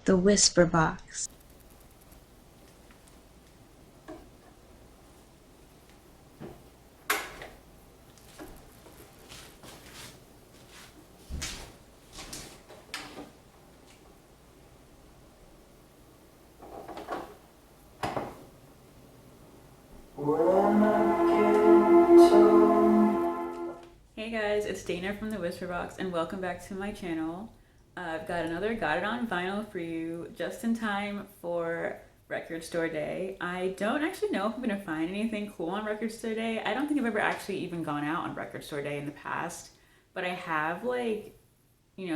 The Whisper Box. Hey guys, it's Dana from the Whisper Box, and welcome back to my channel. I've got another Got It On vinyl for you just in time for Record Store Day. I don't actually know if I'm going to find anything cool on Record Store Day. I don't think I've ever actually even gone out on Record Store Day in the past, but I have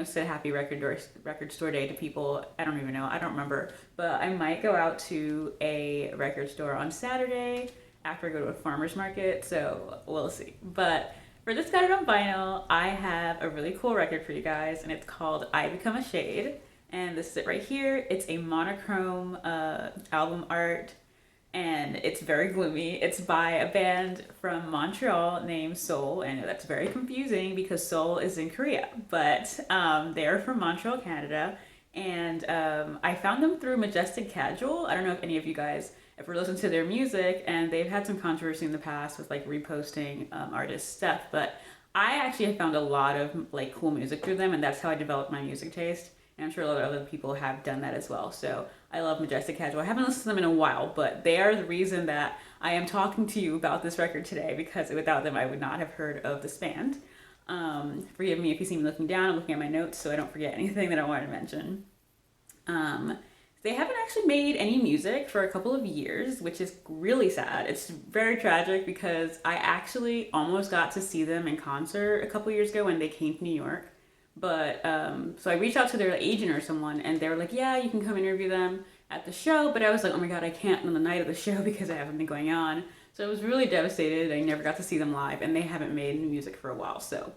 said happy record store day to people. I don't even know. I don't remember. But I might go out to a record store on Saturday after I go to a farmer's market. So we'll see. But for this Got It On Vinyl, I have a really cool record for you guys, and it's called I Become a Shade. And this is it right here. It's a monochrome album art, and it's very gloomy. It's by a band from Montreal named Seoul, and that's very confusing because Seoul is in Korea, but they're from Montreal, Canada, and I found them through Majestic Casual. I don't know if any of you guys ever listened to their music, and they've had some controversy in the past with like reposting artists' stuff, but I actually have found a lot of like cool music through them, and that's how I developed my music taste. And I'm sure a lot of other people have done that as well. So I love Majestic Casual. I haven't listened to them in a while, but they are the reason that I am talking to you about this record today, because without them, I would not have heard of this band. Forgive me if you see me looking down. I'm looking at my notes so I don't forget anything that I wanted to mention. Um, they haven't actually made any music for a couple of years, which is really sad. It's very tragic because I actually almost got to see them in concert a couple years ago when they came to New York. But so I reached out to their agent or someone, and they were like, "Yeah, you can come interview them at the show." But I was like, "Oh my god, I can't on the night of the show because I have something going on." So I was really devastated. I never got to see them live, and they haven't made new music for a while. So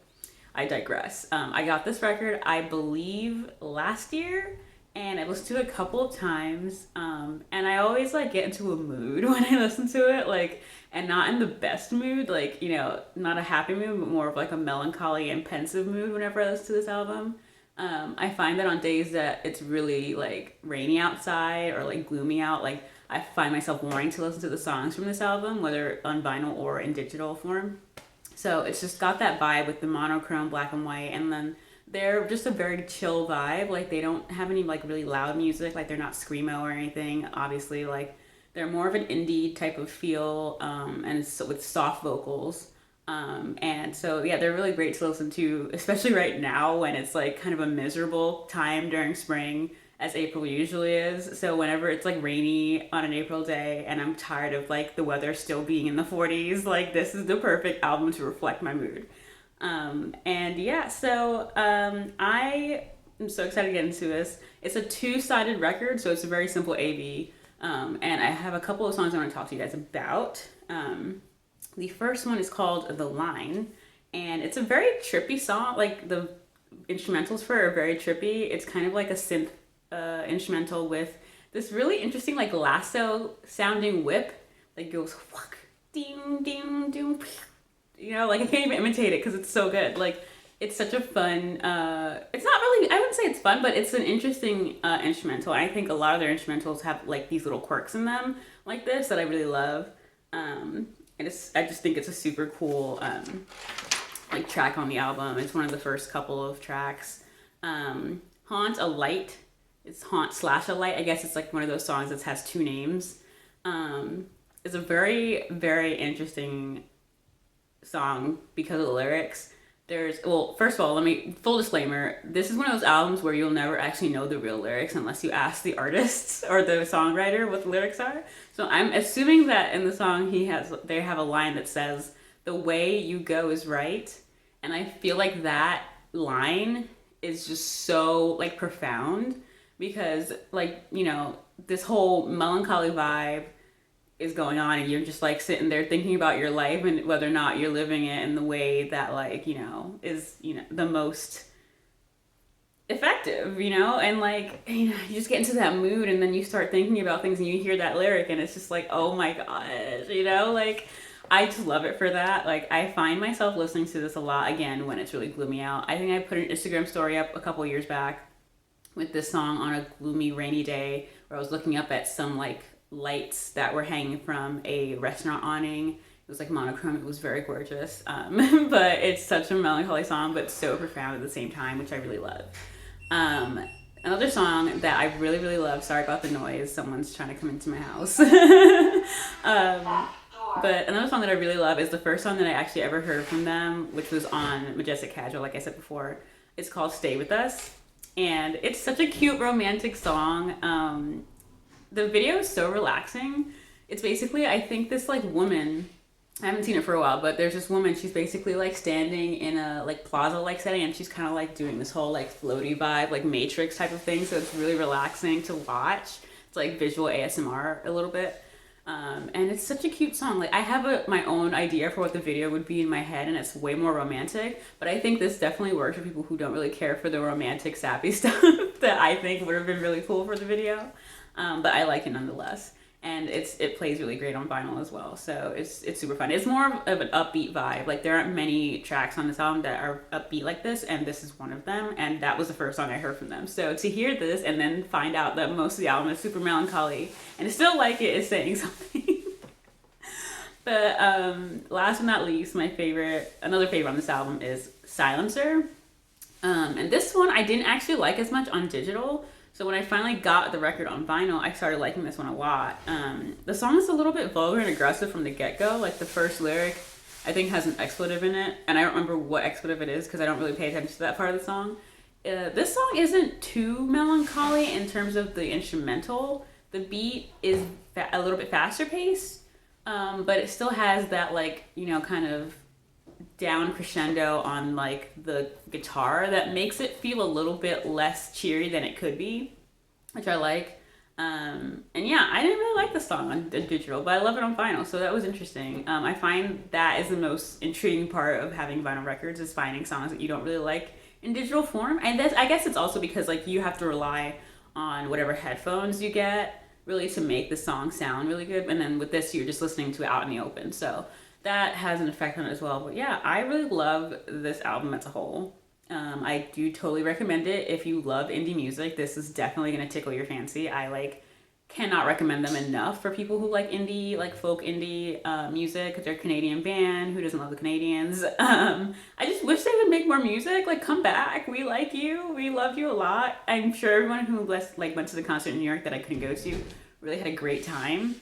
I digress. I got this record, I believe, last year, and I listened to it a couple of times. And I always like get into a mood when I listen to it, like, and not in the best mood, like, not a happy mood, but more of like a melancholy and pensive mood whenever I listen to this album. I find that on days that it's really like rainy outside or like gloomy out, like I find myself wanting to listen to the songs from this album, whether on vinyl or in digital form. So it's just got that vibe with the monochrome black and white, and then they're just a very chill vibe. Like they don't have any like really loud music. Like they're not screamo or anything. Obviously, like they're more of an indie type of feel, and so with soft vocals. And so yeah, they're really great to listen to, especially right now when it's like kind of a miserable time during spring, as April usually is. So whenever it's like rainy on an April day and I'm tired of like the weather still being in the 40s, like this is the perfect album to reflect my mood. And yeah, so I am so excited to get into this. It's a two-sided record, so it's a very simple AV. And I have a couple of songs I want to talk to you guys about. The first one is called The Line, and it's a very trippy song. Like the instrumentals for it are very trippy. It's kind of like a synth instrumental with this really interesting like lasso sounding whip that goes whack, ding ding ding. Like I can't even imitate it because it's so good. Like it's such a fun. It's not really. I wouldn't say it's fun, but it's an interesting instrumental. I think a lot of their instrumentals have like these little quirks in them, like this, that I really love. I just think it's a super cool like track on the album. It's one of the first couple of tracks. Haunt a Light. It's Haunt slash a Light. I guess it's like one of those songs that has two names. It's a very, very interesting song because of the lyrics. Well, first of all, let me, full disclaimer, this is one of those albums where you'll never actually know the real lyrics unless you ask the artists or the songwriter what the lyrics are. So I'm assuming that in the song they have a line that says, "The way you go is right." And I feel like that line is just so like profound because like, this whole melancholy vibe is going on, and you're just like sitting there thinking about your life and whether or not you're living it in the way that like is the most effective, and like you just get into that mood, and then you start thinking about things and you hear that lyric and it's just like, oh my gosh, like I just love it for that. Like I find myself listening to this a lot again when it's really gloomy out. I think I put an Instagram story up a couple years back with this song on a gloomy, rainy day where I was looking up at some like lights that were hanging from a restaurant awning. It was like monochrome. It was very gorgeous. But it's such a melancholy song, but so profound at the same time, which I really love. Um, Another song that I really, really love. Sorry about the noise. Someone's trying to come into my house. But another song that I really love is the first song that I actually ever heard from them, which was on Majestic Casual, like I said before. It's called Stay With Us. And it's such a cute romantic song. The video is so relaxing. It's basically, I think this like woman, I haven't seen it for a while, but there's this woman, she's basically like standing in a like plaza like setting, and she's kind of like doing this whole like floaty vibe, like Matrix type of thing. So it's really relaxing to watch. It's like visual ASMR a little bit. And it's such a cute song. Like I have my own idea for what the video would be in my head, and it's way more romantic. But I think this definitely works for people who don't really care for the romantic, sappy stuff that I think would have been really cool for the video. But I like it nonetheless, and it plays really great on vinyl as well. So it's super fun. It's more of an upbeat vibe. Like there aren't many tracks on this album that are upbeat like this, and this is one of them. And that was the first song I heard from them. So to hear this and then find out that most of the album is super melancholy and to still like it is saying something. But last but not least, another favorite on this album is Silencer. And this one I didn't actually like as much on digital. So when I finally got the record on vinyl, I started liking this one a lot. The song is a little bit vulgar and aggressive from the get-go. Like the first lyric, I think has an expletive in it. And I don't remember what expletive it is because I don't really pay attention to that part of the song. This song isn't too melancholy in terms of the instrumental. The beat is a little bit faster paced, but it still has that like, kind of down crescendo on like the guitar that makes it feel a little bit less cheery than it could be, which I like. And yeah, I didn't really like the song on digital, but I love it on vinyl, so that was interesting. I find that is the most intriguing part of having vinyl records, is finding songs that you don't really like in digital form. And I guess it's also because like you have to rely on whatever headphones you get really to make the song sound really good, and then with this you're just listening to it out in the open, so that has an effect on it as well. But yeah, I really love this album as a whole. I do totally recommend it if you love indie music. This is definitely going to tickle your fancy. I like cannot recommend them enough for people who like indie, like folk indie music. They're a Canadian band. Who doesn't love the Canadians? I just wish they would make more music. Like, come back. We like you. We love you a lot. I'm sure everyone who went to the concert in New York that I couldn't go to really had a great time.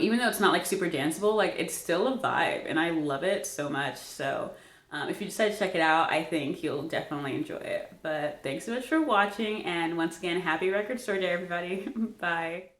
Even though it's not like super danceable, like it's still a vibe, and I love it so much. So if you decide to check it out, I think you'll definitely enjoy it. But thanks so much for watching, and once again, happy Record Store Day, everybody. Bye.